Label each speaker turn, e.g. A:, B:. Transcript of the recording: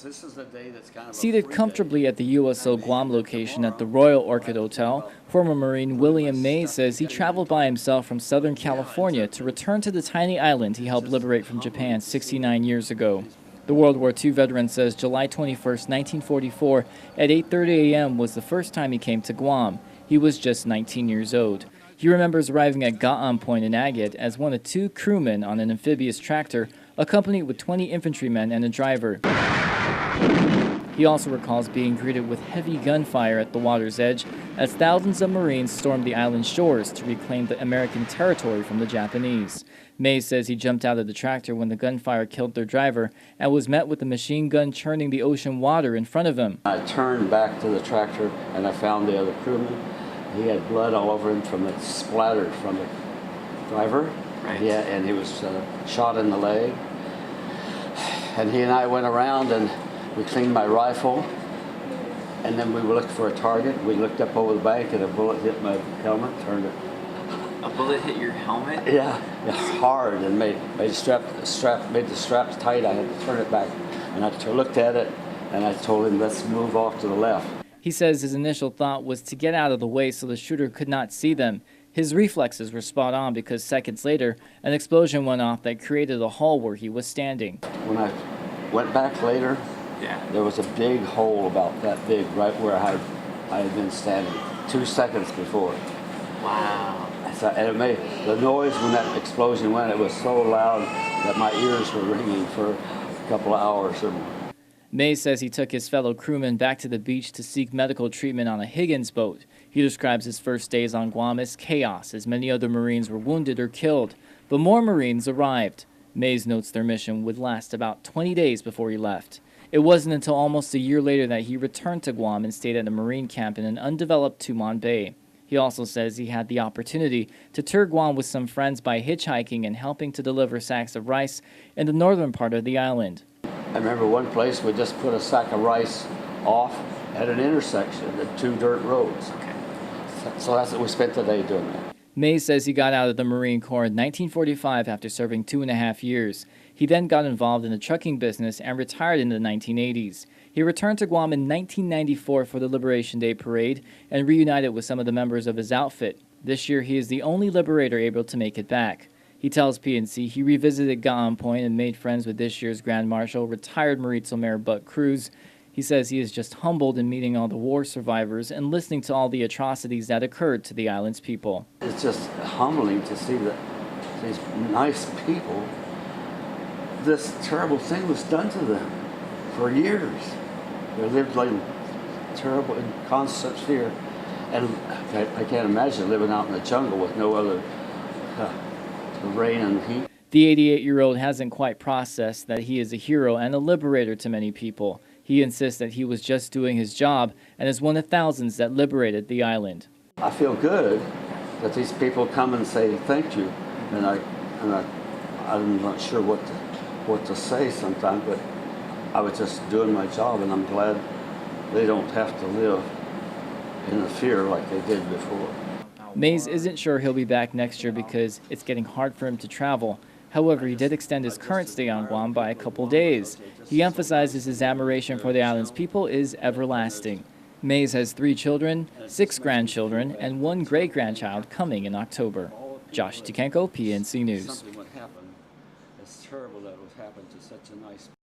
A: This is a day that's kind of
B: Seated comfortably at the USO Guam location at the Royal Orchid Hotel, former Marine William Mays says he traveled by himself from Southern California to return to the tiny island he helped liberate from Japan 69 years ago. The World War II veteran says July 21, 1944, at 8:30 a.m. was the first time he came to Guam. He was just 19 years old. He remembers arriving at Ga'an Point in Agate as one of two crewmen on an amphibious tractor, accompanied with 20 infantrymen and a driver. He also recalls being greeted with heavy gunfire at the water's edge as thousands of Marines stormed the island's shores to reclaim the American territory from the Japanese. Mays says he jumped out of the tractor when the gunfire killed their driver and was met with a machine gun churning the ocean water in front of him.
A: I turned back to the tractor and I found the other crewman. He had blood all over him from it splattered from the driver. Right. Yeah, and he was shot in the leg. And he and I went around and we cleaned my rifle, and then we looked for a target. We looked up over the bank, and a bullet hit my helmet, turned it.
B: A bullet hit your helmet?
A: Yeah, it's hard, and made the straps tight. I had to turn it back, and I looked at it, and I told him, let's move off to the left.
B: He says his initial thought was to get out of the way so the shooter could not see them. His reflexes were spot on because seconds later, an explosion went off that created a hole where he was standing.
A: When I went back later, there was a big hole about that big right where I had been standing 2 seconds before.
B: Wow.
A: And it made the noise when that explosion went, it was so loud that my ears were ringing for a couple of hours or more.
B: Mays says he took his fellow crewmen back to the beach to seek medical treatment on a Higgins boat. He describes his first days on Guam as chaos, as many other Marines were wounded or killed. But more Marines arrived. Mays notes their mission would last about 20 days before he left. It wasn't until almost a year later that he returned to Guam and stayed at a Marine camp in an undeveloped Tumon Bay. He also says he had the opportunity to tour Guam with some friends by hitchhiking and helping to deliver sacks of rice in the northern part of the island.
A: I remember one place we just put a sack of rice off at an intersection at 2 dirt roads. So that's what we spent the day doing that.
B: Mays says he got out of the Marine Corps in 1945 after serving 2.5 years. He then got involved in the trucking business and retired in the 1980s. He returned to Guam in 1994 for the Liberation Day Parade and reunited with some of the members of his outfit. This year, he is the only liberator able to make it back. He tells PNC he revisited Ga'an Point and made friends with this year's Grand Marshal, retired Maritzo Mayor Buck Cruz. He says he is just humbled in meeting all the war survivors and listening to all the atrocities that occurred to the island's people.
A: It's just humbling to see that these nice people, this terrible thing was done to them for years. They lived like terrible, in constant fear. And I can't imagine living out in the jungle with no other rain and heat.
B: The 88-year-old hasn't quite processed that he is a hero and a liberator to many people. He insists that he was just doing his job and is one of thousands that liberated the island.
A: I feel good that these people come and say thank you, and I'm not sure what to say sometimes, but I was just doing my job, and I'm glad they don't have to live in the fear like they did before.
B: Mays isn't sure he'll be back next year because it's getting hard for him to travel. However, he did extend his current stay on Guam by a couple days. He emphasizes his admiration for the island's people is everlasting. Mays has 3 children, 6 grandchildren, and 1 great-grandchild coming in October. Josh Tikenko, PNC News.
A: Something would happen. It's terrible that it would happen to such a nice